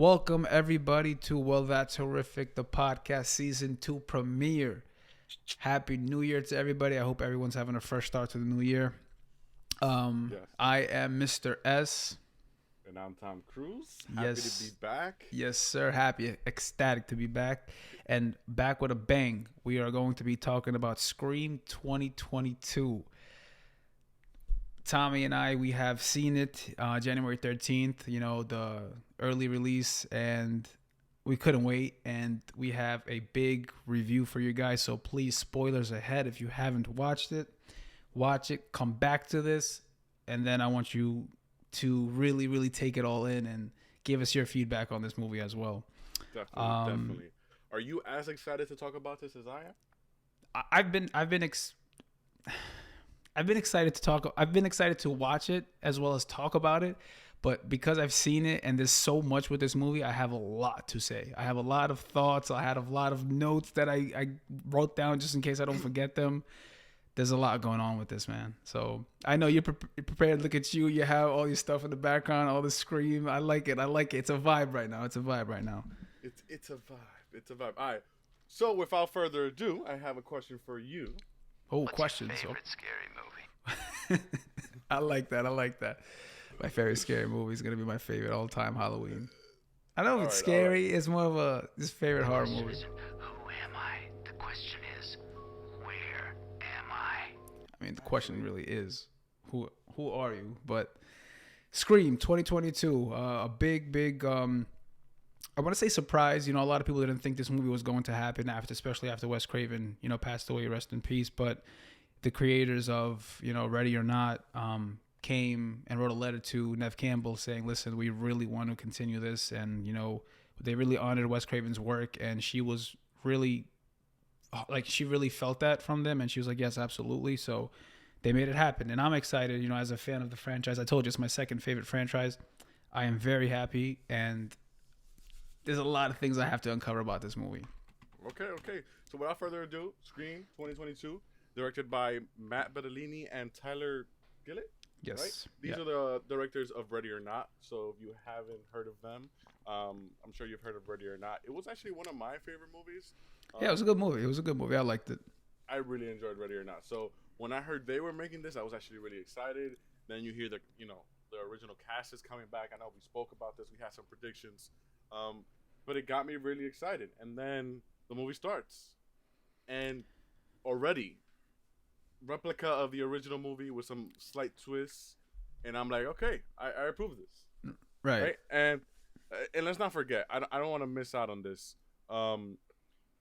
Welcome everybody to Well That's Horrific, the podcast season 2 premiere. Happy New Year to everybody. I hope everyone's having a fresh start to the new year. Yes. I am Mr. S. And I'm Tom Cruise. Happy Yes. to be back. Yes, sir. Happy, ecstatic to be back. And back with a bang. We are going to be talking about Scream 2022. Tommy and I, we have seen it January 13th, the early release, and we couldn't wait. And we have a big review for you guys. So please, spoilers ahead. If you haven't watched it, watch it, come back to this, and then I want you to really, really take it all in and give us your feedback on this movie as well. Definitely. Are you as excited to talk about this as I am? I've been excited to talk. I've been excited to watch it as well as talk about it. But because I've seen it and there's so much with this movie, I have a lot to say. I have a lot of thoughts. I had a lot of notes that I wrote down just in case I don't forget them. There's a lot going on with this, man. So I know you're prepared. Look at you. You have all your stuff in the background, all the scream. I like it. It's a vibe right now. It's a vibe. All right. So without further ado, I have a question for you. Oh, What's questions. Your favorite scary movie? I like that. My favorite scary movie is going to be my favorite all-time Halloween. I know if it's scary. It's more of this favorite horror movie. Listen, who am I? The question is, where am I? I mean, the question really is, who are you? But Scream 2022, a big, I want to say surprise. A lot of people didn't think this movie was going to happen especially after Wes Craven, passed away, rest in peace. But the creators of, Ready or Not, came and wrote a letter to Neve Campbell saying, listen, we really want to continue this. And, they really honored Wes Craven's work. And she was really, she really felt that from them. And she was like, yes, absolutely. So they made it happen. And I'm excited, as a fan of the franchise. I told you it's my second favorite franchise. I am very happy. And there's a lot of things I have to uncover about this movie. Okay. So without further ado, Scream 2022, directed by Matt Bettolini and Tyler Gillett. Yes. Right? These are the directors of Ready or Not. So if you haven't heard of them, I'm sure you've heard of Ready or Not. It was actually one of my favorite movies. Yeah, it was a good movie. I liked it. I really enjoyed Ready or Not. So when I heard they were making this, I was actually really excited. Then you hear the original cast is coming back. I know we spoke about this. We had some predictions. But it got me really excited. And then the movie starts. And already, replica of the original movie with some slight twists. And I'm like, okay, I approve this. Right? And let's not forget, I don't want to miss out on this.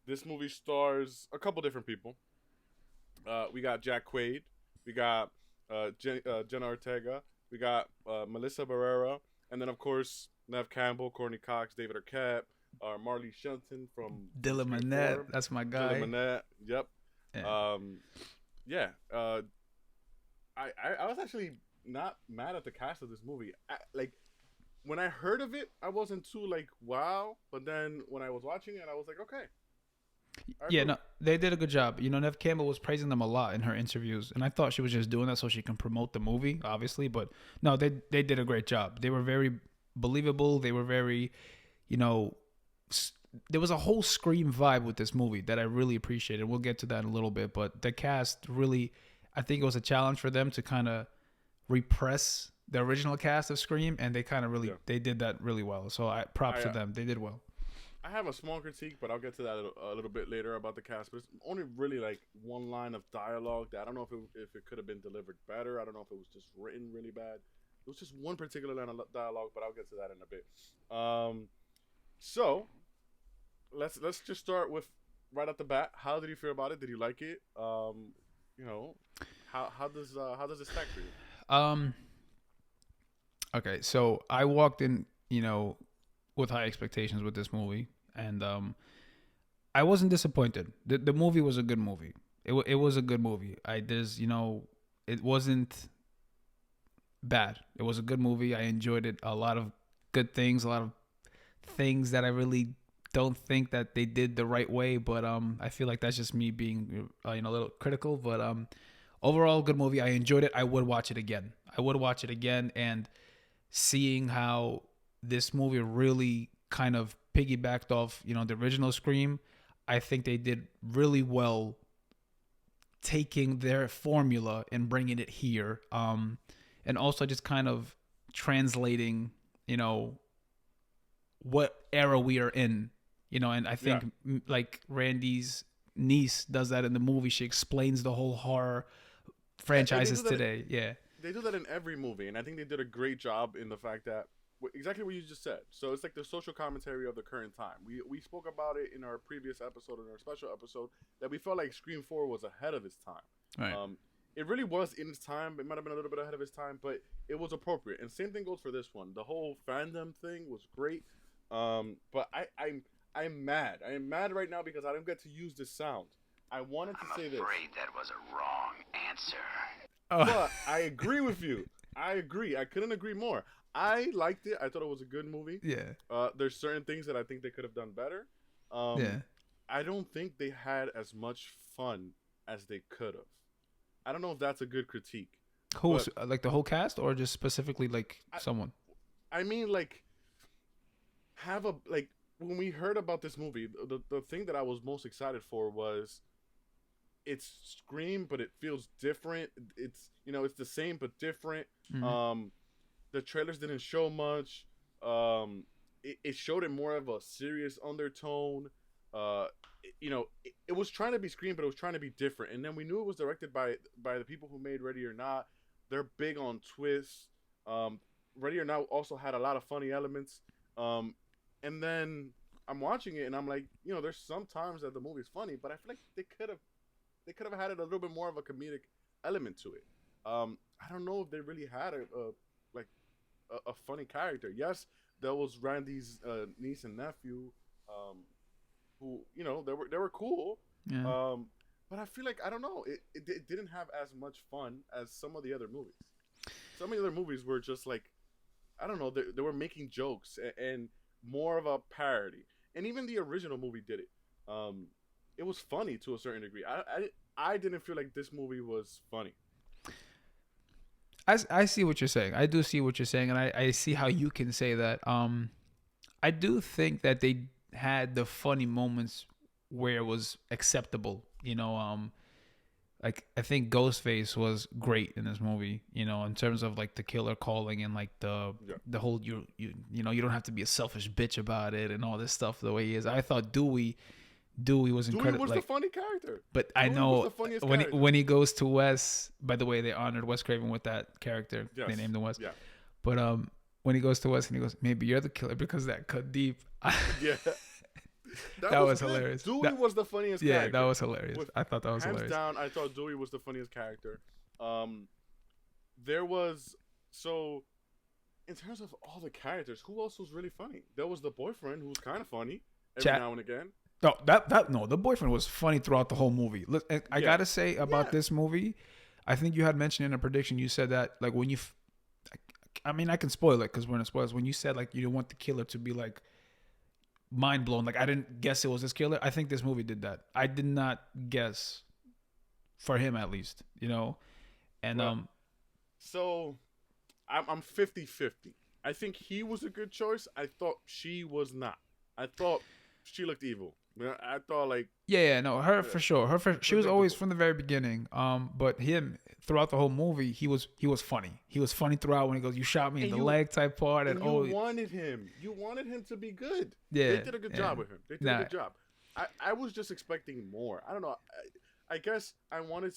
This movie stars a couple different people. We got Jack Quaid. We got Jenna Ortega. We got Melissa Barrera. And then, of course, Neve Campbell, Courtney Cox, David Arquette, Marley Shelton from Dylan Minnette. That's my guy. Dylan Minnette. Yep. Yeah. I was actually not mad at the cast of this movie. When I heard of it, I wasn't too wow. But then when I was watching it, I was like, okay. Yeah, no, they did a good job. Neve Campbell was praising them a lot in her interviews, and I thought she was just doing that so she can promote the movie, obviously. But no, they did a great job. They were very believable. They were very, there was a whole Scream vibe with this movie that I really appreciated. We'll get to that in a little bit, but the cast really, I think it was a challenge for them to kind of repress the original cast of Scream, and they kind of really, they did that really well. So props to them. They did well. I have a small critique, but I'll get to that a little bit later about the cast. But it's only really one line of dialogue that I don't know if it could have been delivered better. I don't know if it was just written really bad. It was just one particular line of dialogue, but I'll get to that in a bit. So let's just start with right at the bat. How did you feel about it? Did you like it? How does this stack for you? Okay, so I walked in, with high expectations with this movie, and I wasn't disappointed. The movie was a good movie. It was a good movie. It wasn't bad. It was a good movie. I enjoyed it. A lot of good things, a lot of things that I really don't think that they did the right way, but I feel like that's just me being a little critical. But overall, good movie. I enjoyed it. I would watch it again, and seeing how this movie really kind of piggybacked off, the original Scream. I think they did really well taking their formula and bringing it here. And also just kind of translating, what era we are in, and I think like Randy's niece does that in the movie. She explains the whole horror franchises today. They do that in every movie, and I think they did a great job in the fact that exactly what you just said. So it's like the social commentary of the current time. We spoke about it in our previous episode, in our special episode, that we felt like Scream 4 was ahead of its time. Right. It really was in its time. It might have been a little bit ahead of its time, but it was appropriate. And same thing goes for this one. The whole fandom thing was great. But I'm mad. I am mad right now because I don't get to use this sound. I wanted to say this. I'm afraid that was a wrong answer. But I agree with you. I agree. I couldn't agree more. I liked it. I thought it was a good movie. Yeah. There's certain things that I think they could have done better. I don't think they had as much fun as they could have. I don't know if that's a good critique. Who, like the whole cast, or just specifically like someone? I mean, like, when we heard about this movie, the thing that I was most excited for was it's Scream, but it feels different. It's it's the same but different. Mm-hmm. The trailers didn't show much. It showed it more of a serious undertone. It was trying to be Scream, but it was trying to be different. And then we knew it was directed by the people who made Ready or Not. They're big on twists. Ready or Not also had a lot of funny elements. And then I'm watching it and I'm like, there's some times that the movie's funny, but I feel like they could have had a little bit more of a comedic element to it. I don't know if they really had a funny character. Yes, there was Randy's niece and nephew, who they were cool. Yeah. But I feel like I don't know. It didn't have as much fun as some of the other movies. Some of the other movies were just like, I don't know. They were making jokes and more of a parody. And even the original movie did it. It was funny to a certain degree. I didn't feel like this movie was funny. I see what you're saying. I do see what you're saying, and I see how you can say that. I do think that they had the funny moments where it was acceptable. Like I think Ghostface was great in this movie. In terms of like the killer calling and like the whole you don't have to be a selfish bitch about it and all this stuff the way he is. I thought Dewey was incredible. Dewey was the funny character. But Dewey I know was the funniest character. when he goes to Wes. By the way, they honored Wes Craven with that character. Yes. They named him Wes. Yeah. But when he goes to Wes and he goes, maybe you're the killer because that cut deep. Yeah. That was hilarious. Dewey was the funniest character. Yeah, that was hilarious. I thought that was hilarious. Hands down, I thought Dewey was the funniest character. There was in terms of all the characters, who else was really funny? There was the boyfriend who was kind of funny every now and again. No, the boyfriend was funny throughout the whole movie. Look, I gotta say about this movie, I think you had mentioned in a prediction. You said that like when you, I mean, I can spoil it because we're in spoilers. When you said like you didn't want the killer to be like mind blown, like I didn't guess it was this killer. I think this movie did that. I did not guess, for him at least, and So I'm 50-50. I think he was a good choice. I thought she was not. I thought she looked evil. I thought like her for sure. She was always from the very beginning. But him throughout the whole movie, he was funny. He was funny throughout when he goes, "You shot me in the leg" type part, and you wanted him. You wanted him to be good. Yeah, they did a good job with him. They did a good job. I was just expecting more. I don't know. I guess I wanted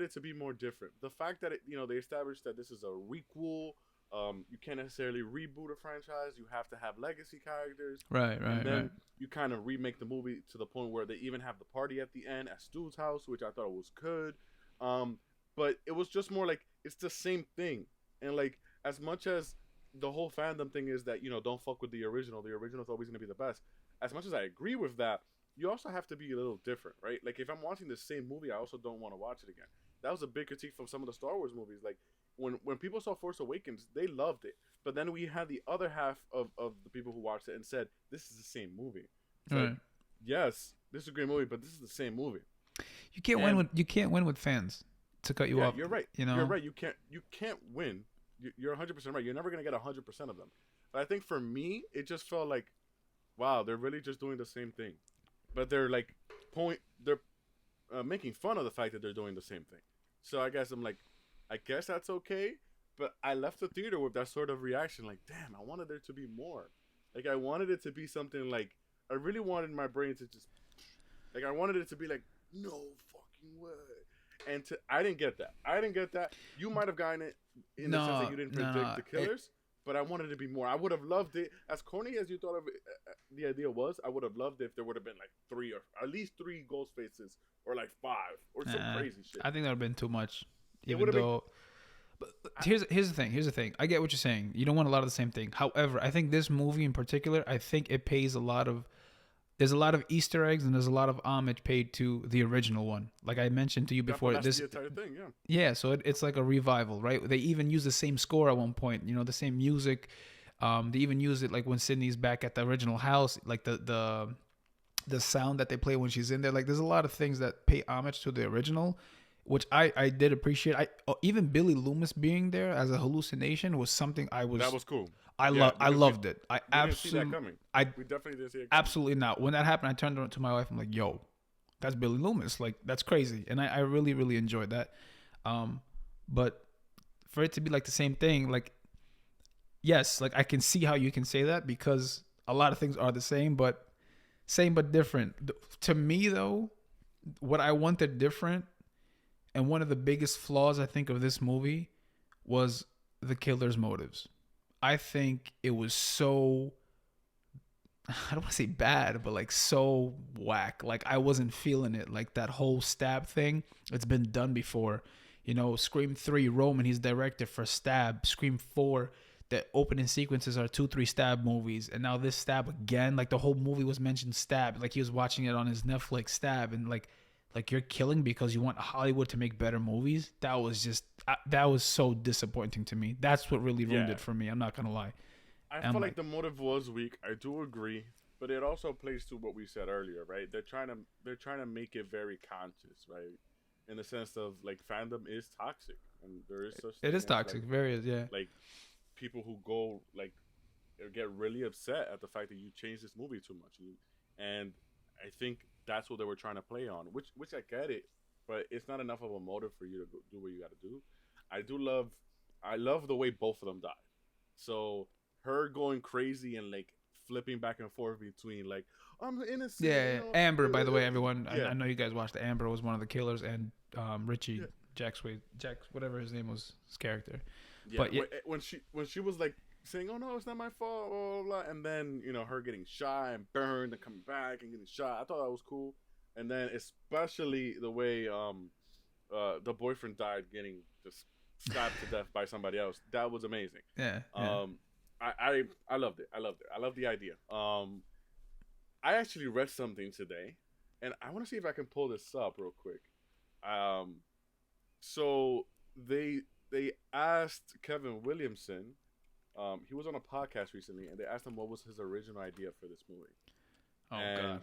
it to be more different. The fact that they established that this is a requel. You can't necessarily reboot a franchise. You have to have legacy characters. Right. And then you kind of remake the movie to the point where they even have the party at the end at Stu's house, which I thought was good. But it was just more like it's the same thing. And like as much as the whole fandom thing is that don't fuck with the original is always going to be the best. As much as I agree with that, you also have to be a little different, right? Like if I'm watching the same movie, I also don't want to watch it again. That was a big critique from some of the Star Wars movies. Like when people saw Force Awakens, they loved it. But then we had the other half of the people who watched it and said, this is the same movie. It's like, yes, this is a great movie, but this is the same movie. You can't win with fans, to cut you off. You're right. You're right. You can't win. You're 100% right. You're never going to get 100% of them. But I think for me, it just felt like wow, they're really just doing the same thing, but they're like they're making fun of the fact that they're doing the same thing. So I guess I'm like, I guess that's okay. But I left the theater with that sort of reaction, like, damn, I wanted there to be more. Like, I wanted it to be something like, I really wanted my brain to just, like, I wanted it to be like, no fucking way. And I didn't get that. I didn't get that. You might have gotten it in the sense that you didn't predict the killers. But I wanted it to be more. I would have loved it. As corny as you thought of it, the idea was, I would have loved it if there would have been like 3 or at least 3 ghost faces or like 5 or some crazy shit. I think that would have been too much. Even though, but here's the thing. Here's the thing. I get what you're saying. You don't want a lot of the same thing. However, I think this movie in particular, I think it pays a lot of. There's a lot of Easter eggs and there's a lot of homage paid to the original one. Like I mentioned to you before, that's the entire thing, yeah. Yeah, so it's like a revival, right? They even use the same score at one point. You know, the same music. They even use it like when Sydney's back at the original house, like the sound that they play when she's in there. Like there's a lot of things that pay homage to the original, which I did appreciate. Even Billy Loomis being there as a hallucination was something that was cool. I loved it. I absolutely didn't see that coming. We definitely didn't see it coming. Absolutely not. When that happened, I turned to my wife. I'm like, "Yo, that's Billy Loomis. Like that's crazy." And I really really enjoyed that. But for it to be like the same thing, like yes, like I can see how you can say that because a lot of things are the same but different. To me though, what I wanted different and one of the biggest flaws I think of this movie was the killer's motives. I think it was so, I don't want to say bad, but like so whack. Like I wasn't feeling it. Like that whole stab thing, it's been done before. You know, Scream 3, Roman, he's directed for Stab. Scream 4, the opening sequences are 2-3 Stab movies. And now this Stab again, like the whole movie was mentioned Stab. Like he was watching it on his Netflix Stab. And like you're killing because you want Hollywood to make better movies. That was so disappointing to me. That's what really ruined it for me. I'm not gonna lie. I feel like the motive was weak. I do agree, but it also plays to what we said earlier, right? They're trying to make it very conscious, right? In the sense of like fandom is toxic, and there is such. It is toxic, like, very yeah. Like people who go like get really upset at the fact that you changed this movie too much, and I think that's what they were trying to play on, which I get it, but it's not enough of a motive for you to do what you got to do. I love the way both of them died. So her going crazy and like flipping back and forth between like I'm innocent. Yeah, Amber. By the way, everyone, I know you guys watched. Amber was one of the killers, and Richie Jack whatever his name was, his character. Yeah, but when she was like saying, "Oh no, it's not my fault," blah, blah, blah. And then her getting shot and burned and coming back and getting shot. I thought that was cool. And then especially the way the boyfriend died, getting just stabbed to death by somebody else. That was amazing. Yeah. I loved it. I love the idea. I actually read something today, and I want to see if I can pull this up real quick. So they asked Kevin Williamson. He was on a podcast recently, and they asked him what was his original idea for this movie. Oh, God.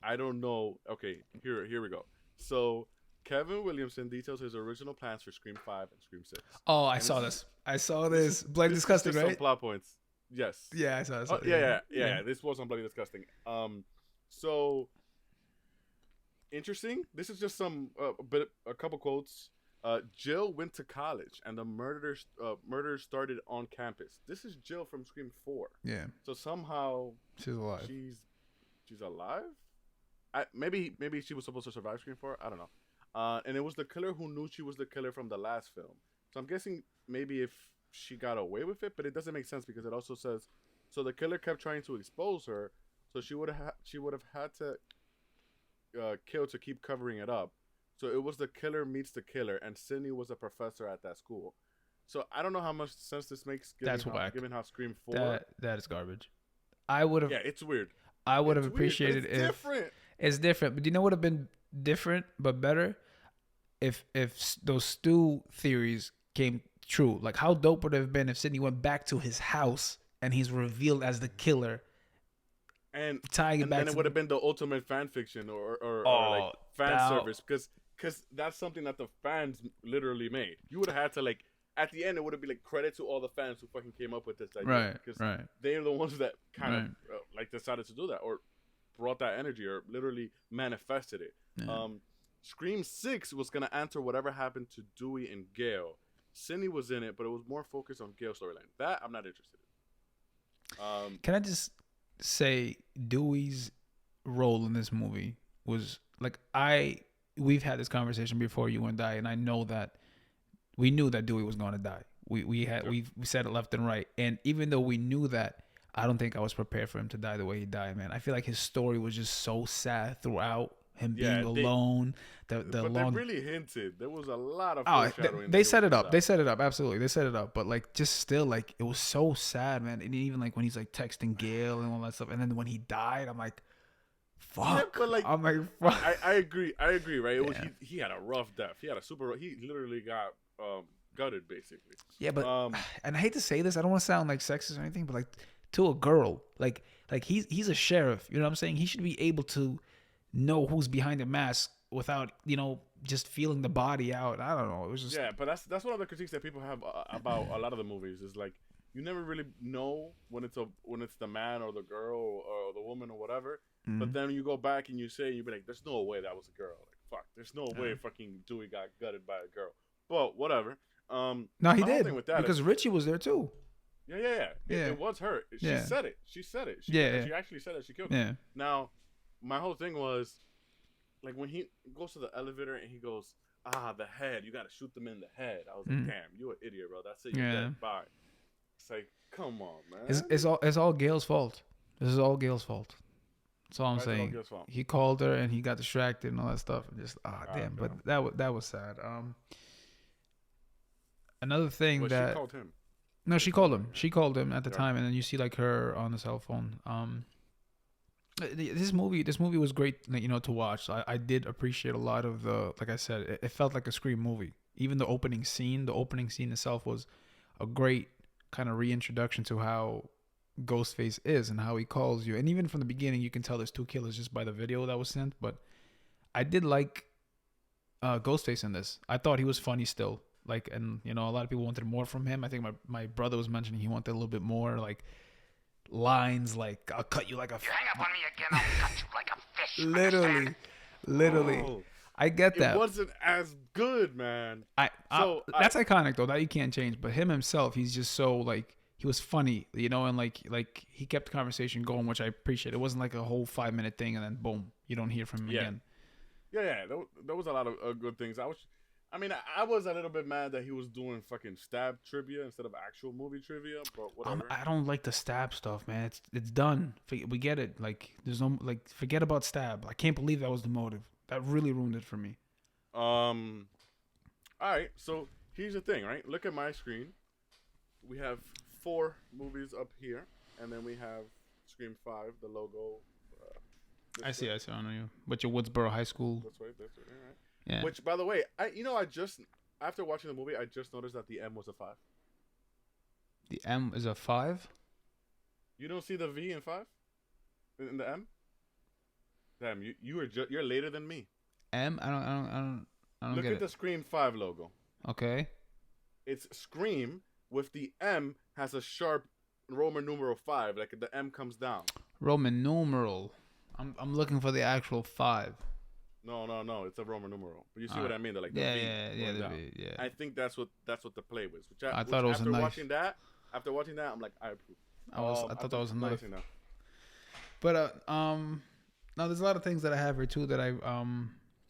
I don't know. Okay, here we go. So Kevin Williamson details his original plans for Scream 5 and Scream 6. Oh, I saw this. Bloody Disgusting, right? Some plot points. Yes. Yeah, I saw this. Yeah. This was on Bloody Disgusting. So interesting. This is just a couple quotes. Jill went to college, and the murder started on campus. This is Jill from Scream 4. Yeah. So somehow she's alive. She's alive. Maybe she was supposed to survive Scream 4. I don't know. And it was the killer who knew she was the killer from the last film. So I'm guessing maybe if she got away with it, but it doesn't make sense because it also says so the killer kept trying to expose her, so she would have had to kill to keep covering it up. So it was the killer meets the killer, and Sydney was a professor at that school. So I don't know how much sense this makes. Given how Scream 4. That is garbage. I would have. Yeah, it's weird. I would have appreciated it's different. It's different, but you know what would have been different but better if those Stu theories came true. Like how dope would it have been if Sydney went back to his house and he's revealed as the killer, and tying it back. Then it would have been the ultimate fan fiction or like fan service because that's something that the fans literally made. You would have had to like at the end it would have been like credit to all the fans who fucking came up with this idea, right? Because they're the ones that kind of like decided to do that or brought that energy or literally manifested it. Yeah. Scream 6 was gonna answer whatever happened to Dewey and Gale. Cindy was in it, but it was more focused on Gale's storyline. That I'm not interested in. Can I just say Dewey's role in this movie was like we've had this conversation before, you and I know that we knew that Dewey was going to die. We said it left and right, and even though we knew that, I don't think I was prepared for him to die the way he died, man. I feel like his story was just so sad throughout. Him being alone, but long. They really hinted. There was a lot of foreshadowing. They set it up. They set it up. Absolutely, they set it up. But like, just still, like, it was so sad, man. And even like when he's like texting Gail and all that stuff, and then when he died, I'm like, fuck. Yeah, but like, I'm like, fuck. I agree. Right? It was he had a rough death. He had a super. He literally got gutted, basically. Yeah, but and I hate to say this. I don't want to sound like sexist or anything, but like to a girl, like he's a sheriff. You know what I'm saying? He should be able to know who's behind the mask without, just feeling the body out. I don't know. It was just but that's one of the critiques that people have about a lot of the movies is like you never really know when it's the man or the girl or the woman or whatever. Mm-hmm. But then you go back and you be like, there's no way that was a girl. Like fuck, there's no way fucking Dewey got gutted by a girl. But whatever. No, he did because Richie was there too. Yeah. It was her. She said it. She actually said it. She killed him. Yeah. Now, my whole thing was, like, when he goes to the elevator and he goes, the head, you got to shoot them in the head. I was like, damn, you an idiot, bro. That's it. You're dead. Bye. It's like, come on, man. It's all Gail's fault. This is all Gail's fault. That's all I'm saying. He called her and he got distracted and all that stuff. And just, damn. But that was sad. Another thing she called him. No, she called him. She called him at the time, and then you see like her on the cell phone. This movie was great, to watch. I did appreciate a lot of like I said, it felt like a Scream movie. Even the opening scene itself was a great kind of reintroduction to how Ghostface is and how he calls you. And even from the beginning, you can tell there's two killers just by the video that was sent. But I did like Ghostface in this. I thought he was funny still. Like, and a lot of people wanted more from him. I think my brother was mentioning he wanted a little bit more, like lines like "I'll cut you like a." You hang up on me again, I'll cut you like a fish. Literally. Oh, I get that. It wasn't as good, man. That's iconic though. That you can't change. But him himself, he's just so like he was funny, and like he kept the conversation going, which I appreciate. It wasn't like a whole 5-minute thing and then boom, you don't hear from him again. Yeah. There was a lot of good things. I was a little bit mad that he was doing fucking stab trivia instead of actual movie trivia, but whatever. I don't like the stab stuff, man. It's done. We get it. Like, there's no, like, forget about stab. I can't believe that was the motive. That really ruined it for me. All right, so here's the thing, right? Look at my screen. We have 4 movies up here, and then we have Scream 5, the logo. I see. I don't know you. But your Woodsboro High School. That's right. All right. Yeah. Which, by the way, I just after watching the movie, I just noticed that the M was a 5. The M is a 5? You don't see the V in 5 in the M? Damn, you're later than me. M? I don't Look get at the Scream 5 logo. Okay. It's Scream with the M has a sharp Roman numeral 5, like the M comes down. Roman numeral. I'm looking for the actual 5. No, it's a Roman numeral. But you see what I mean? They're like the V the V, yeah. I think that's what the play was. I thought it was a knife. After watching that, I'm like, I approve. I thought that was a knife. But now there's a lot of things that I have here too that I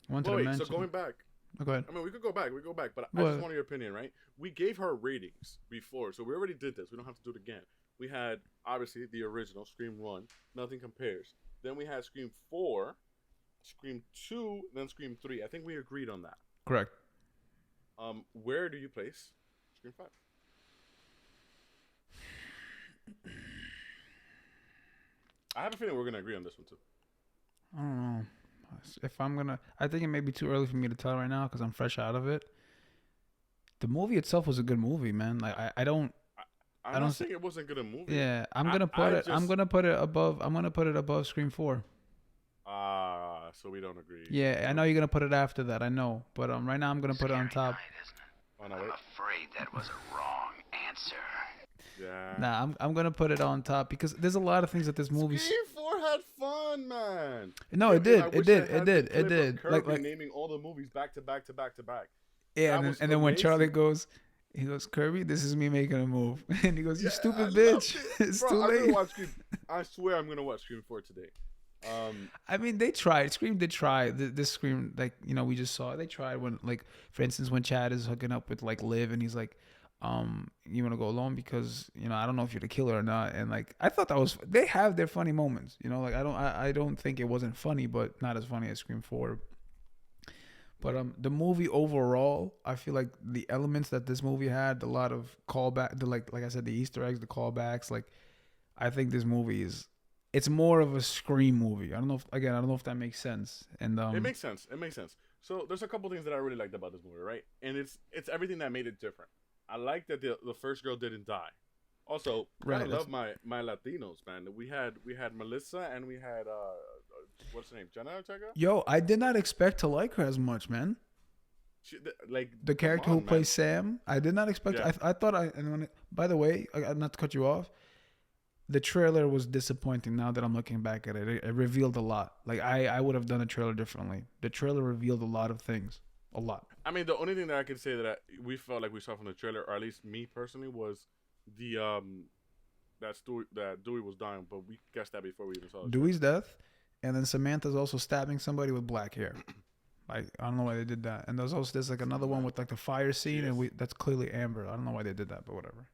wanted to mention. So going back. Oh, go ahead. I mean, we could go back, but I just want your opinion, right? We gave her ratings before, so we already did this. We don't have to do it again. We had obviously the original Scream 1, nothing compares. Then we had Scream 4. Scream 2, then Scream 3. I think we agreed on that. Correct. Where do you place Scream 5? I have a feeling we're gonna agree on this one too. I don't know. If I'm gonna, I think it may be too early for me to tell right now because I'm fresh out of it. The movie itself was a good movie, man. Like I don't think it wasn't good a movie. Yeah, I'm gonna put it above Scream 4. So we don't agree. Yeah, I know you're gonna put it after that. I know, but right now I'm gonna put it on top. Oh no, I'm wait. afraid that was a wrong answer. Yeah. Nah, I'm gonna put it on top because there's a lot of things that this movie. Scream 4 had fun, man. No, it did. I It wish I did. It had the did. It clip of did. Kirby naming all the movies back to back to back to back. Yeah, That was and then when Charlie amazing. goes, he goes, Kirby, this is me making a move, and he goes, you Yeah, I stupid loved bitch, it. it's Bro, too I'm gonna late. watch Scream. I swear I'm gonna watch Scream 4 today. I mean, they tried. Scream did try. This Scream, like, we just saw. They tried when, like, for instance, when Chad is hooking up with like Liv, and he's like, you want to go alone because I don't know if you're the killer or not. And like, I thought that was. They have their funny moments. Like I don't think it wasn't funny, but not as funny as Scream 4. But the movie overall, I feel like the elements that this movie had, a lot of callback, like I said, the Easter eggs, the callbacks. Like, I think this movie it's more of a Scream movie. I don't know if that makes sense. And It makes sense. It makes sense. So there's a couple things that I really liked about this movie, right? And it's everything that made it different. I like that the first girl didn't die. Also, Right, I love my Latinos, man. We had Melissa and we had what's her name, Jenna Ortega. Yo, I did not expect to like her as much, man. Like The character who plays Sam, I did not expect. Yeah. I thought by the way, not to cut you off, the trailer was disappointing. Now that I'm looking back at it, it revealed a lot. Like I would have done a trailer differently. The trailer revealed a lot of things, a lot. I mean, the only thing that I could say that we felt like we saw from the trailer, or at least me personally, was the that Dewey was dying, but we guessed that before we even saw it. Dewey's death, and then Samantha's also stabbing somebody with black hair. Like, I don't know why they did that. And there's like another one with like the fire scene, and that's clearly Amber. I don't know why they did that, but whatever.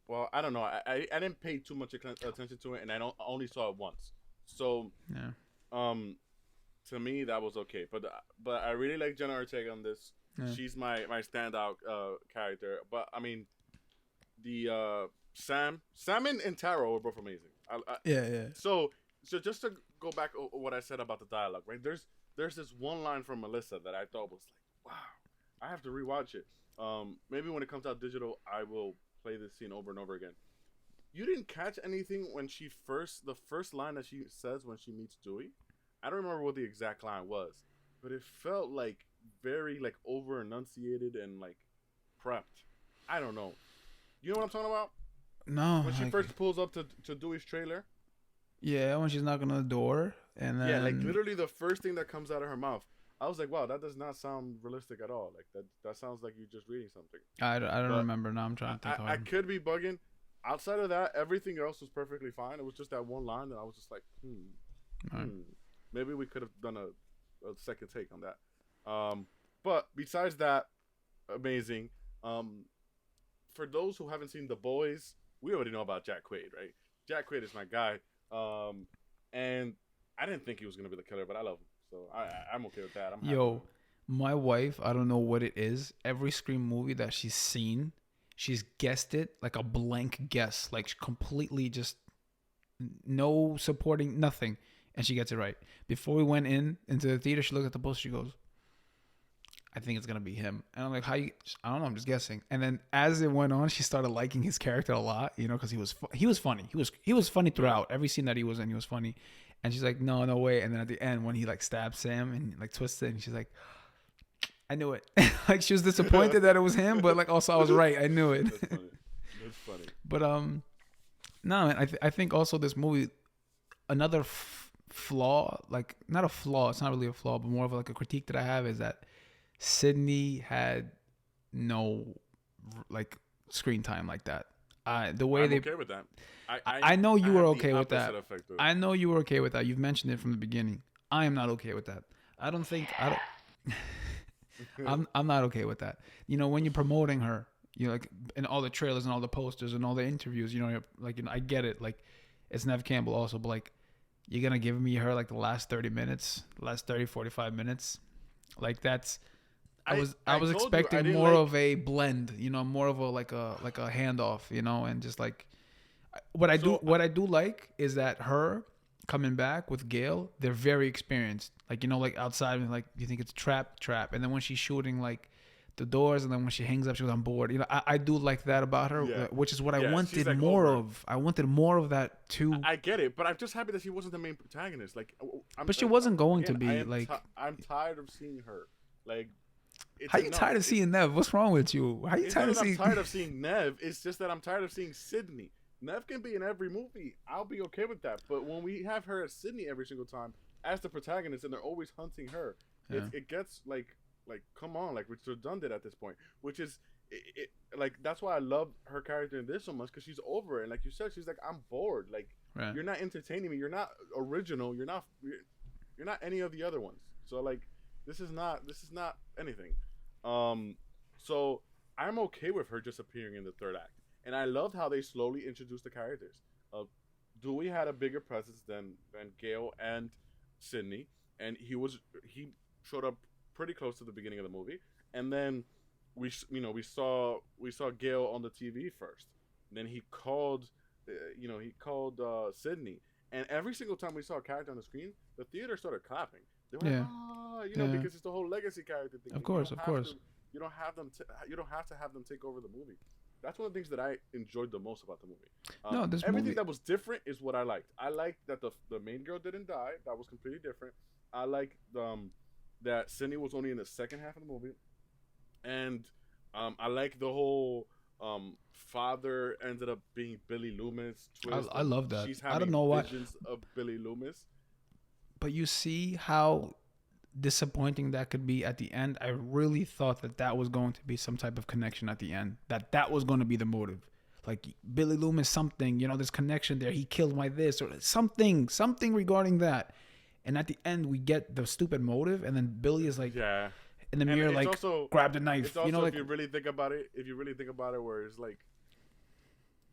Well, I don't know. I didn't pay too much attention to it, and I only saw it once. So Yeah. To me that was okay. But I really like Jenna Ortega on this. Yeah. She's my standout character. But I mean, the Sam and Taro were both amazing. Yeah. So just to go back what I said about the dialogue, right? There's this one line from Melissa that I thought was like, wow, I have to rewatch it. Maybe when it comes out digital, I will play this scene over and over again. You didn't catch anything when the first line that she says when she meets Dewey? I don't remember what the exact line was, but it felt like very like over enunciated and like prepped. I don't know. You know what I'm talking about? No. When she first pulls up to Dewey's trailer. Yeah, when she's knocking on the door, and then Yeah, like literally the first thing that comes out of her mouth. I was like, wow, that does not sound realistic at all. Like that sounds like you're just reading something. I don't remember. Now I'm trying to think. I could be bugging. Outside of that, everything else was perfectly fine. It was just that one line that I was just like, Right. Maybe we could have done a second take on that. But besides that, amazing. For those who haven't seen The Boys, we already know about Jack Quaid, right? Jack Quaid is my guy. And I didn't think he was gonna be the killer, but I love him, so I'm okay with that. My wife, I don't know what it is. Every Scream movie that she's seen, she's guessed it like a blank guess, like completely just no supporting, nothing, and she gets it right. Before we went into the theater, she looked at the poster. She goes, I think it's gonna be him. And I'm like, how you? I don't know. I'm just guessing. And then as it went on, she started liking his character a lot, because he was funny. He was funny throughout every scene that he was in. He was funny. And she's like, no way. And then at the end, when he like stabs Sam and like twists it, and she's like, I knew it. Like, she was disappointed that it was him, but like also I was right. I knew it. That's funny. But no, man. I think also this movie, another flaw, like not a flaw. It's not really a flaw, but more of like a critique that I have is that Sydney had no like screen time like that. The way I'm okay with that. I know you were okay with that. Effect of it. I know you were okay with that. You've mentioned it from the beginning. I am not okay with that. I'm not okay with that. When you're promoting her, like in all the trailers and all the posters and all the interviews, I get it. Like, it's Nev Campbell also, but like, you're gonna give me her like the last 30 minutes, last 30, 45 minutes. Like, that's. I was expecting more of a blend, more of a like a handoff, and just like what I do like is that her coming back with Gail, they're very experienced. Like, like outside, like, you think it's trap, and then when she's shooting like the doors, and then when she hangs up, she was on board. I do like that about her, which is what I wanted like more of. I wanted more of that too. I get it, but I'm just happy that she wasn't the main protagonist. Like, but she wasn't going to be. I'm tired of seeing her. Like, How you tired of seeing Nev? What's wrong with you? How you It's tired not of that seeing? I'm tired of seeing Nev. It's just that I'm tired of seeing Sydney. Nev can be in every movie. I'll be okay with that. But when we have her as Sydney every single time as the protagonist, and they're always hunting her, Yeah. it gets like come on, like it's redundant at this point. Which is like that's why I love her character in this so much because she's over it. And like you said, she's like, I'm bored. Like Right. you're not entertaining me. You're not original. You're not any of the other ones. So like this is not anything. So I'm okay with her just appearing in the third act. And I loved how they slowly introduced the characters. Dewey had a bigger presence than Gale and Sydney, and he showed up pretty close to the beginning of the movie. And then we saw Gale on the TV first. And then he called Sydney. And every single time we saw a character on the screen, the theater started clapping. They were like, oh, because it's the whole legacy character thing. Of course. You don't have to have them take over the movie. That's one of the things that I enjoyed the most about the movie. Everything that was different is what I liked. I liked that the main girl didn't die. That was completely different. I liked that Sydney was only in the second half of the movie, and I like the whole father ended up being Billy Loomis twist. I love that. She's I don't know why. Visions of Billy Loomis. But you see how disappointing that could be at the end. I really thought that was going to be some type of connection at the end. That was going to be the motive. Like Billy Loomis, something, this connection there. He killed my this or something regarding that. And at the end, we get the stupid motive, and then Billy is like, in the mirror, like, also, grab the knife. It's also, like, if you really think about it, where it's like,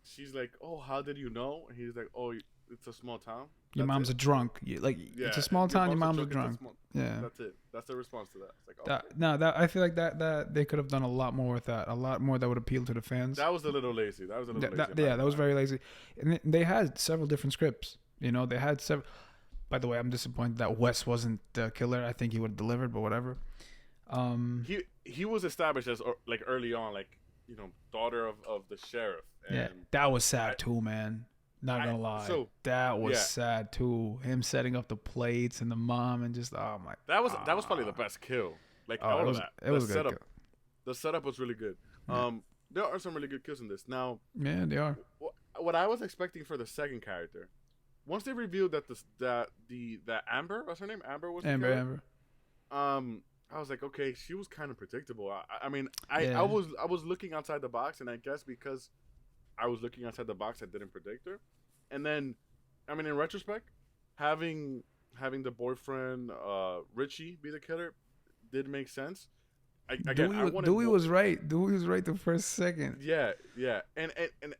she's like, oh, how did you know? And he's like, oh, it's a small town. Your mom's a drunk. It's a small town. Your mom's a drunk. Yeah, that's it. That's the response to that. It's like, I feel like that they could have done a lot more with that. A lot more that would appeal to the fans. That was a little lazy. That was very lazy. And they had several different scripts. They had several. By the way, I'm disappointed that Wes wasn't the killer. I think he would have delivered, but whatever. He was established as like early on, like daughter of the sheriff. And that was sad too, man. Not gonna lie, that was sad too. Him setting up the plates and the mom and just That was probably the best kill. Like all of that. It was good setup. The setup was really good. Yeah. There are some really good kills in this. Now, yeah, they are. What I was expecting for the second character, once they revealed that Amber, what's her name? Amber was the killer? Amber. I was like, okay, she was kind of predictable. I was looking outside the box, and I guess because I was looking outside the box, I didn't predict her. And then, in retrospect, having the boyfriend Richie be the killer did make sense. Dewey was right. Dewey was right the first second. Yeah, and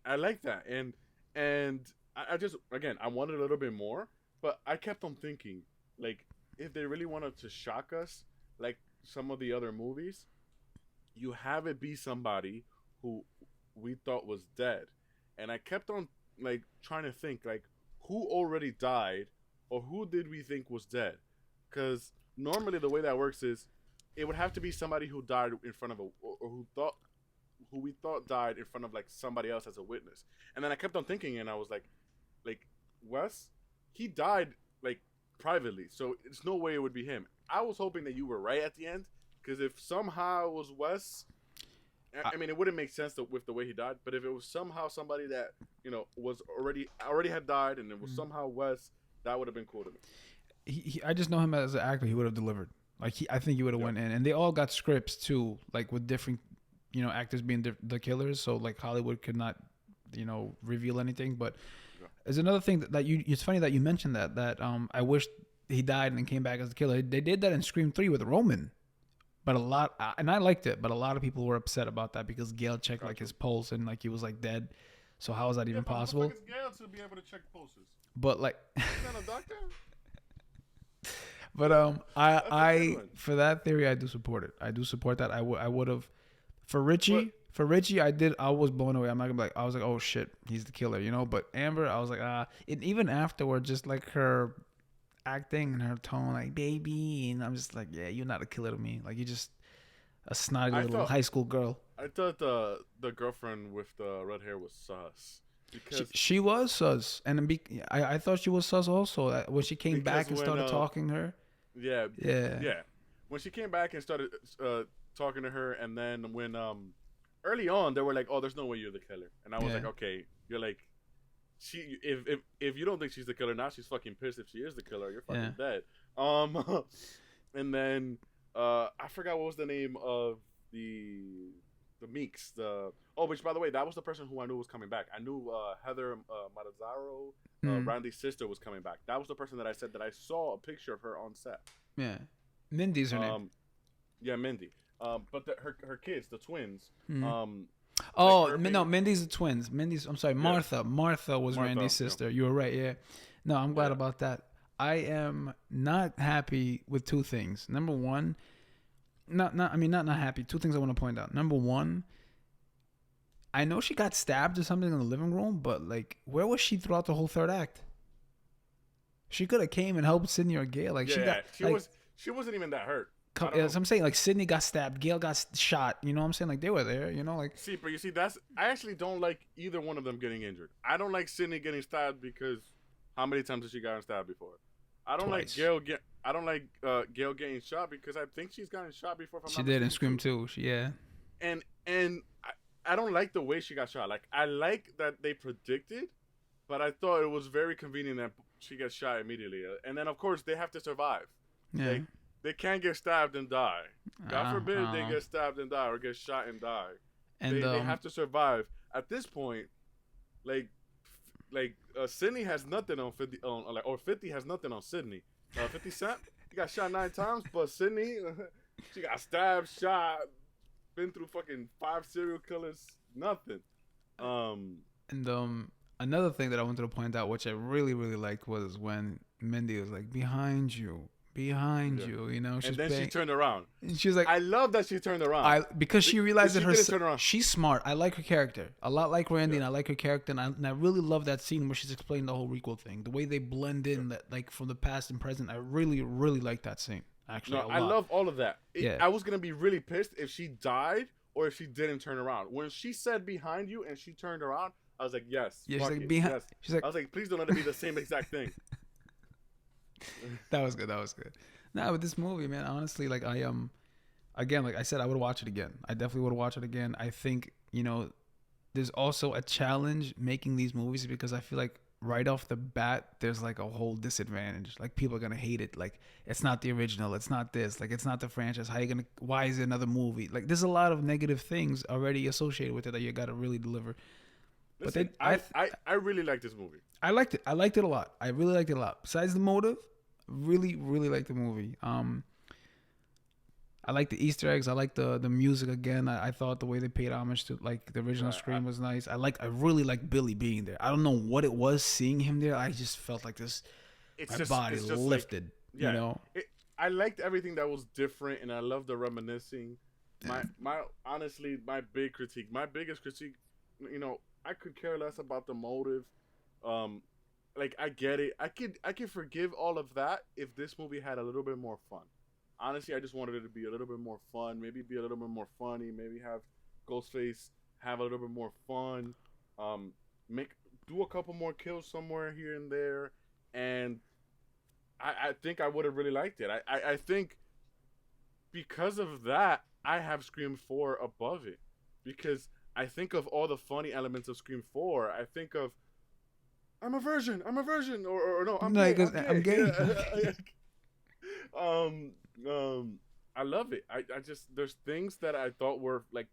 I like that. And I just, again, I wanted a little bit more, but I kept on thinking, like, if they really wanted to shock us, like some of the other movies, you have it be somebody who we thought was dead. And I kept on, like, trying to think, like, who already died or who did we think was dead? Because normally the way that works is it would have to be somebody who died in front of who we thought died in front of, like, somebody else as a witness. And then I kept on thinking, and I was like, Wes, he died, like, privately, so it's no way it would be him. I was hoping that you were right at the end, because if somehow it was Wes, it wouldn't make sense with the way he died. But if it was somehow somebody that was already had died, and it was somehow Wes, that would have been cool to me. I just know him as an actor. He would have delivered. Like I think he would have went in, and they all got scripts too, like with different, actors being the killers. So like Hollywood could not, reveal anything. But there's another thing that it's funny that you mentioned that I wish he died and then came back as the killer. They did that in Scream 3 with Roman. But and I liked it, but a lot of people were upset about that because Gale checked like his pulse and like he was like dead. So how is that even possible? It's Gale to be able to check pulses. But like, he's not a doctor. But I for that theory I do support it. I do support that. I would have for Richie. For Richie, I was blown away. I'm not gonna be like, I was like, oh shit, he's the killer, But Amber, I was like, and even afterward, just like her acting and her tone, like baby, and I'm just like, yeah, you're not a killer to me. Like you're just a snotty little high school girl. I thought the girlfriend with the red hair was sus. Because she was sus, and I thought she was sus also when she came back and started talking to her. Yeah. When she came back and started talking to her, and then when early on they were like, "Oh, there's no way you're the killer," and I was like, "Okay, you're like, she if you don't think she's the killer now, she's fucking pissed. If she is the killer, you're fucking dead." And then I forgot what was the name of the Meeks. Which by the way, that was the person who I knew was coming back. I knew Heather Matazzaro, Randy's sister, was coming back. That was the person that I said that I saw a picture of her on set. Yeah, Mindy's her name. Yeah, Mindy. But her kids, the twins. Mindy's the twins. I'm sorry, Martha. Martha was Randy's sister. You were right. Yeah. No, I'm glad about that. I am not happy with two things. Number one, not happy. Two things I want to point out. Number one, I know she got stabbed or something in the living room, but like, where was she throughout the whole third act? She could have came and helped Sydney or Gail. Like she wasn't even that hurt. As I'm saying, like, Sydney got stabbed, Gail got shot. You know what I'm saying? Like, they were there. You know, like. See, but you see, I actually don't like either one of them getting injured. I don't like Sydney getting stabbed because how many times has she gotten stabbed before? I don't Twice. like Gail getting shot because I think she's gotten shot before. She did in Scream 2. And I don't like the way she got shot. Like, I like that they predicted, but I thought it was very convenient that she gets shot immediately. And then, of course, they have to survive. Yeah. They can't get stabbed and die. God forbid they get stabbed and die or get shot and die. And they have to survive. At this point, Sydney has nothing on 50, or 50 has nothing on Sydney. 50 Cent, he got shot 9 times, but Sydney, she got stabbed, shot, been through fucking 5 serial killers, nothing. Another thing that I wanted to point out, which I really, really liked, was when Mindy was like, behind you, you know. And then she turned around. And she was like, I love that she turned around. Because she realized that she's smart. I like her character. A lot like Randy, and I like her character. And I really love that scene where she's explaining the whole requel thing. The way they blend in, that like from the past and present. I really, really like that scene. Actually, I love all of that. I was going to be really pissed if she died or if she didn't turn around. When she said behind you and she turned around, I was like, yes. Yeah, she's like, behind. Yes. She's like, I was like, please don't let it be the same exact thing. That was good. Nah, with this movie, man, honestly, like again, like I said, I would watch it again. I definitely would watch it again. I think, you know, there's also a challenge making these movies because I feel like right off the bat, there's like a whole disadvantage. Like, people are going to hate it. Like, it's not the original. It's not this. Like, it's not the franchise. Why is it another movie? Like, there's a lot of negative things already associated with it that you got to really deliver. Listen, but I really like this movie. I liked it. I liked it a lot. I really liked it a lot. Besides the motive, really, really liked the movie. I like the Easter eggs. I like the music again. I thought the way they paid homage to like the original Scream was nice. I really like Billy being there. I don't know what it was seeing him there. I just felt like this. My body lifted. Like, you know. I liked everything that was different, and I love the reminiscing. Honestly, my biggest critique, you know, I could care less about the motive. Like, I get it. I could forgive all of that if this movie had a little bit more fun. Honestly, I just wanted it to be a little bit more fun. Maybe be a little bit more funny. Maybe have Ghostface have a little bit more fun. Do a couple more kills somewhere here and there, and I think I would have really liked it. I think because of that, I have Scream 4 above it, because I think of all the funny elements of Scream 4. I think of I'm a virgin, or no, I'm gay. I'm gay. I love it. I just, there's things that I thought were like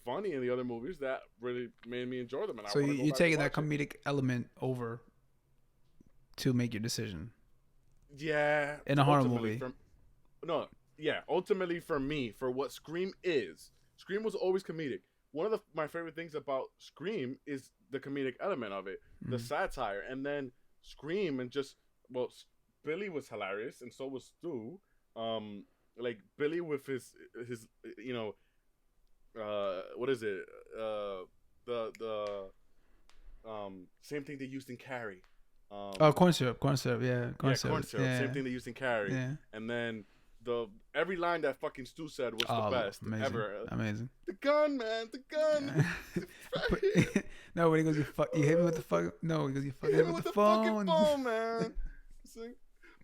funny in the other movies that really made me enjoy them. And so you're taking that comedic element over to make your decision. Yeah. In a horror movie. Ultimately for me, for what Scream is, Scream was always comedic. One of my favorite things about Scream is the comedic element of it, the satire, and then Scream, and just, well, Billy was hilarious, and so was Stu. Like Billy with his you know, what is it? The same thing they used in Carrie. Corn syrup, yeah, corn syrup. Yeah. Same thing they used in Carrie. Yeah. And then every line that fucking Stu said was the best ever. Amazing. The gun, man, the gun. No, when he goes, you hit me with the fuck. No, he goes, you hit me with the phone. Fucking phone, man. Like,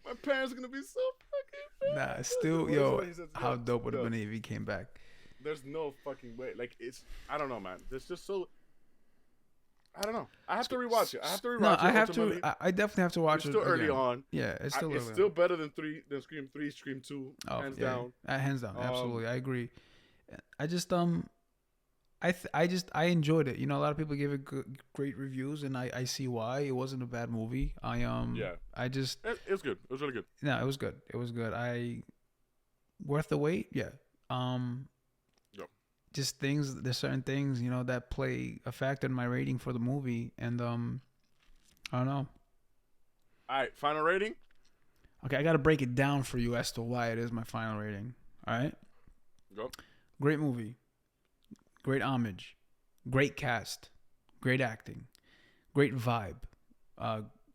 my parents are gonna be so fucking. Nah, Stu, how dope would have been if he came back. there's no fucking way. Like it's, I don't know, man. There's just so. I don't know. I have to rewatch it. I have to rewatch No, it. I have ultimately. to. I definitely have to watch It's it. still early again. on. Yeah, it's still It's early still on. better than Scream 3, Scream 2, hands down. Hands down, absolutely, I agree. I just I enjoyed it. You know, a lot of people gave it great reviews, and I see why. It wasn't a bad movie. I just It was good. It was really good. no, it was good. It was good. Worth the wait. Yeah. Yep. Just things. There's certain things, you know, that play a factor in my rating for the movie, and I don't know. All right, final rating. Okay, I got to break it down for you as to why it is my final rating. All right. Go. Great movie. Great homage. Great cast. Great acting. Great vibe.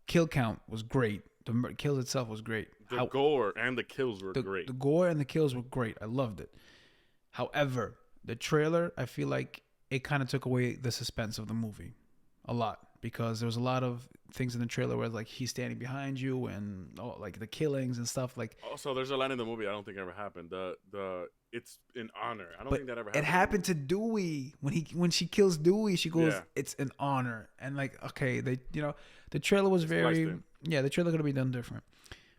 Kill count was great. The kills itself was great. The gore and the kills were great. The gore and the kills were great. I loved it. However, the trailer, I feel like it kind of took away the suspense of the movie a lot, because there was a lot of things in the trailer where like he's standing behind you and like the killings and stuff. Like also, there's a line in the movie I don't think ever happened. The it's in honor. I don't think that ever happened. It happened to Dewey when she kills Dewey. She goes, Yeah. "It's an honor." And like, okay, the trailer was very the trailer could have been done different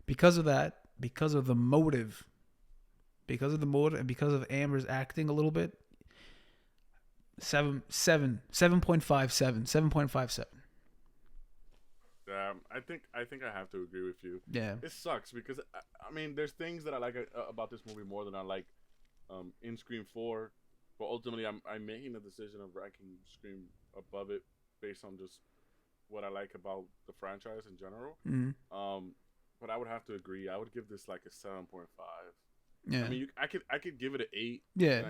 because of that, because of the motive, and because of Amber's acting a little bit. 7.57. 7.57. I think I have to agree with you. Yeah. It sucks because I mean, there's things that I like about this movie more than I like in Scream 4, but ultimately I'm making a decision of ranking Scream above it based on just what I like about the franchise in general. Mm-hmm. But I would have to agree. I would give this like a 7.5. Yeah. I mean, I could give it an 8. Yeah.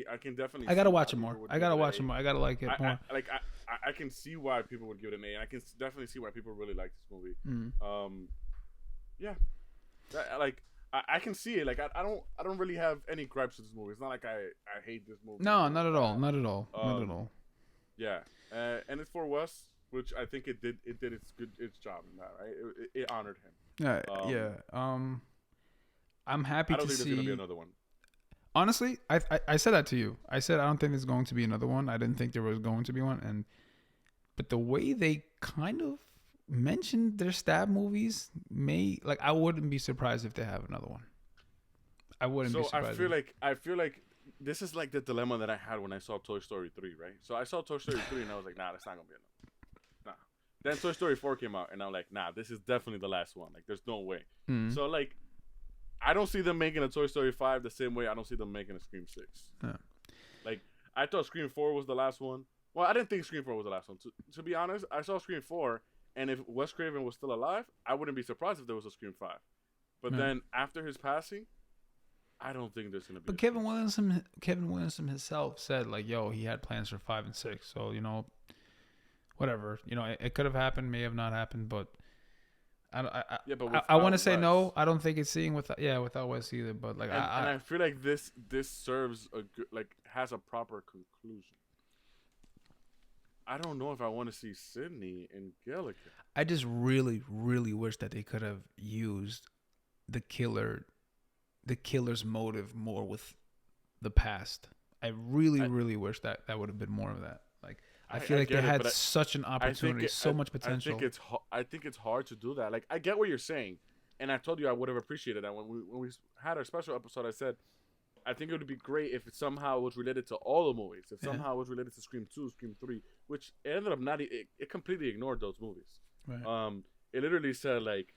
I can definitely. I gotta watch it more. I gotta watch it more. I gotta like it more. I can see why people would give it an 8. I can definitely see why people really like this movie. Mm-hmm. Yeah. I can see it. Like I don't really have any gripes with this movie. It's not like I hate this movie. No, not at all. Not at all. Not at all. Yeah. And it's for Wes, which I think it did its job in that, right? It honored him. I'm happy to see. I don't think there's gonna be another one. Honestly, I said that to you. I said I don't think there's going to be another one. I didn't think there was going to be one, but the way they kind of mentioned their stab movies, I wouldn't be surprised if they have another one. I wouldn't be surprised. I feel like this is like the dilemma that I had when I saw Toy Story 3, right? So I saw Toy Story 3 and I was like, nah, that's not gonna be enough. Nah. Then Toy Story 4 came out and I'm like, nah, this is definitely the last one. Like, there's no way. Mm-hmm. So like, I don't see them making a Toy Story 5 the same way I don't see them making a Scream 6. Yeah. Like, I thought Scream 4 was the last one. Well, I didn't think Scream 4 was the last one. To be honest, I saw Scream 4, and if Wes Craven was still alive, I wouldn't be surprised if there was a Scream 5. But then, after his passing, I don't think there's going to be. But Kevin Williamson himself said, like, yo, he had plans for 5 and 6. So, you know, whatever. You know, it could have happened, may have not happened, but I want to say no. I don't think it's seeing without Wes either. But like, I feel like this serves a good, like, has a proper conclusion. I don't know if I want to see Sydney and Gilligan. I just really, really wish that they could have used the killer's motive more with the past. I really wish that would have been more of that. Like, I feel like they had such an opportunity, much potential. I think it's hard to do that. Like, I get what you're saying, and I told you I would have appreciated that when we had our special episode. I said I think it would be great if it somehow was related to all the movies. If somehow it was related to Scream 2, Scream 3, which it ended up not. It completely ignored those movies. Right. It literally said, like,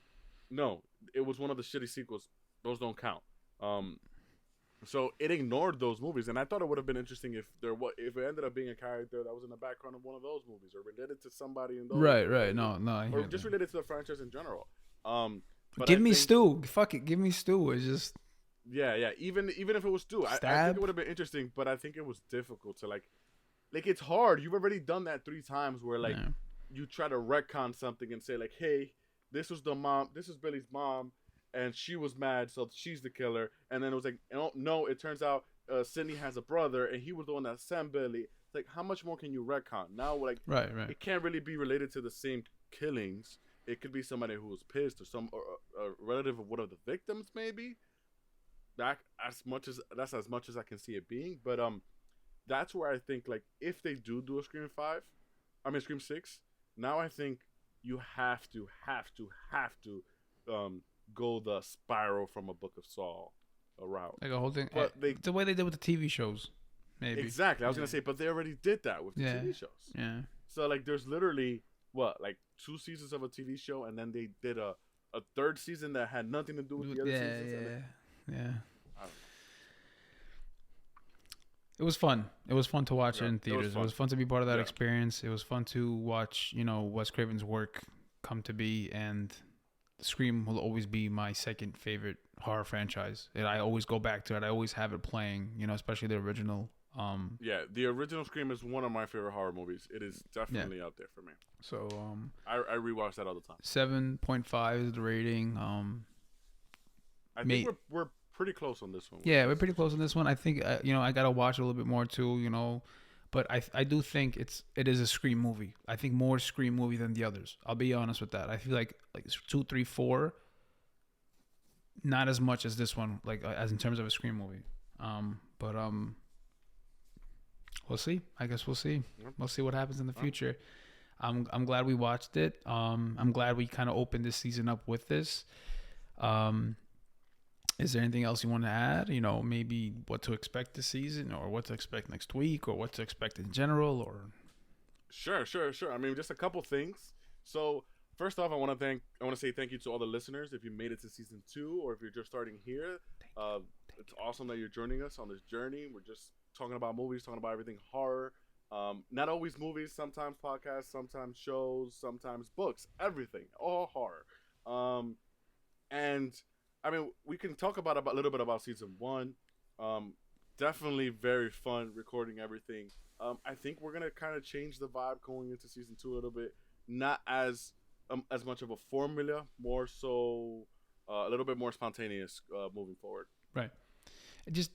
no, it was one of the shitty sequels. Those don't count. So it ignored those movies, and I thought it would have been interesting if it ended up being a character that was in the background of one of those movies or related to somebody in those. Right. No. Or just related to the franchise in general. Give me Stu. Fuck it. Give me Stu. It's just. Yeah. Even if it was Stu, I think it would have been interesting, but I think it was difficult to like it's hard. You've already done that 3 times where you try to retcon something and say like, hey, this was Billy's mom, and she was mad, so she's the killer. And then it was like, no, it turns out Sidney has a brother, and he was the one that sent Billy. It's like, how much more can you retcon? Now, like, right. It can't really be related to the same killings. It could be somebody who was pissed or a relative of one of the victims, maybe. that as much as I can see it being. But that's where I think like if they do a Scream 6, now I think you have to go the Spiral from a Book of Saw route. Like a whole thing. But they The way they did with the TV shows, maybe. exactly. I was Yeah. gonna say, but they already did that with the Yeah. TV shows. Yeah. So like, there's literally what like 2 seasons of a TV show, and then they did a third season that had nothing to do with the other seasons. And then, Yeah. I don't know. It was fun. It was fun to watch Yeah, it in it was theaters. It fun. was fun to be part of that Yeah. experience. It was fun to watch, Wes Craven's work come to be. And Scream will always be my second favorite horror franchise. And I always go back to it. I always have it playing, especially the original. Yeah, the original Scream is one of my favorite horror movies. It is definitely out there for me. So I rewatch that all the time. 7.5 is the rating. I think we're pretty close on this one. Yeah, we're pretty close on this one. I think I gotta watch it a little bit more too. But I do think it is a Scream movie. I think more Scream movie than the others. I'll be honest with that. I feel like 2, 3, 4, not as much as this one, like as in terms of a Scream movie. But we'll see. I guess we'll see. Yep. We'll see what happens in the future. I'm glad we watched it. I'm glad we kind of opened this season up with this. Is there anything else you want to add? Maybe what to expect this season, or what to expect next week, or what to expect in general, or Sure. I mean, just a couple things. So first off, I want to say thank you to all the listeners. If you made it to season 2, or if you're just starting here, it's awesome that you're joining us on this journey. We're just talking about movies, talking about everything horror. Not always movies, sometimes podcasts, sometimes shows, sometimes books, everything, all horror. And I mean, we can talk about a little bit about season 1. Definitely very fun recording everything. I think we're gonna kind of change the vibe going into season 2 a little bit. Not as much of a formula, more so a little bit more spontaneous moving forward. right. Just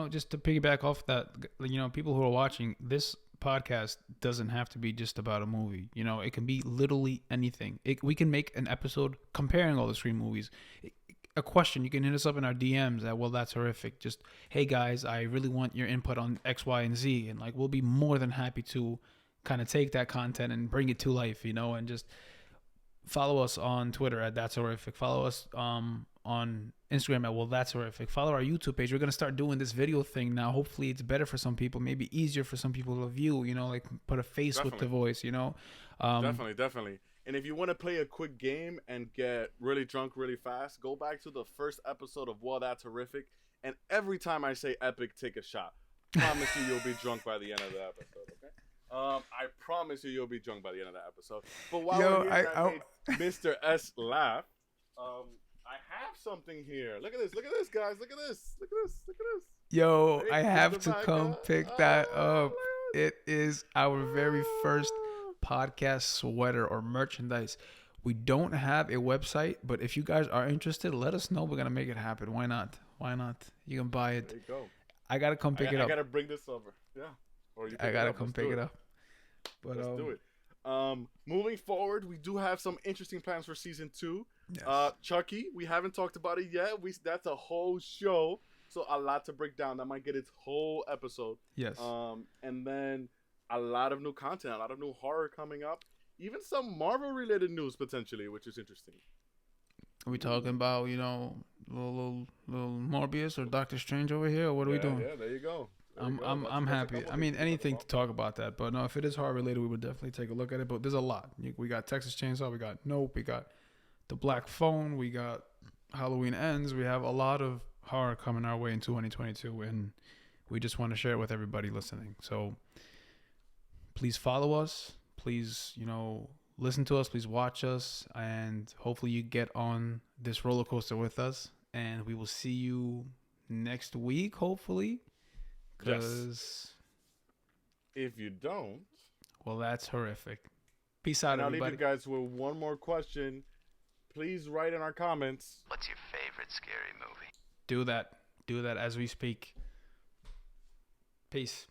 just to piggyback off that, people who are watching this podcast doesn't have to be just about a movie. It can be literally anything. We can make an episode comparing all the Scream movies. A question, you can hit us up in our DMs at Well That's Horrific. Just, hey guys, I really want your input on X, Y, and Z, and we'll be more than happy to kind of take that content and bring it to life, and just follow us on Twitter at That's Horrific. Follow us on Instagram at Well That's Horrific. Follow our YouTube page. We're gonna start doing this video thing now. Hopefully it's better for some people, maybe easier for some people to view, put a face with the voice, Definitely. And if you want to play a quick game and get really drunk really fast, go back to the first episode of Well That's Horrific, and every time I say epic, take a shot. Promise you'll be drunk by the end of the episode, okay? I promise you'll be drunk by the end of the episode. But while we're here, I made Mr. S laugh. I have something here. Look at this, guys. Look at this. Yo, Hey, I have to back come up. pick that Oh, up. It is our very first podcast sweater or merchandise. We don't have a website, but if you guys are interested, let us know. We're gonna make it happen. Why not? You can buy it. There you go. I gotta come pick it up. I gotta bring this over. Yeah. Or you I gotta come pick it up. But Let's do it. Moving forward, we do have some interesting plans for season 2. Yes. Chucky, we haven't talked about it yet. That's a whole show, so a lot to break down. That might get its whole episode. Yes. And then a lot of new content, a lot of new horror coming up, even some Marvel-related news potentially, which is interesting. Are we talking about little Morbius or Doctor Strange over here, or what are we doing? Yeah, there you go. I'm happy. I mean, anything to talk about that, but no, if it is horror related, we would definitely take a look at it. But there's a lot. We got Texas Chainsaw, we got Nope, we got The Black Phone, we got Halloween Ends. We have a lot of horror coming our way in 2022, and we just want to share it with everybody listening. So please follow us. Please, listen to us. Please watch us, and hopefully you get on this roller coaster with us. And we will see you next week, hopefully. Because if you don't, well, that's horrific. Peace out, and I'll everybody. leave you guys with one more question. Please write in our comments. What's your favorite scary movie? Do that as we speak. Peace.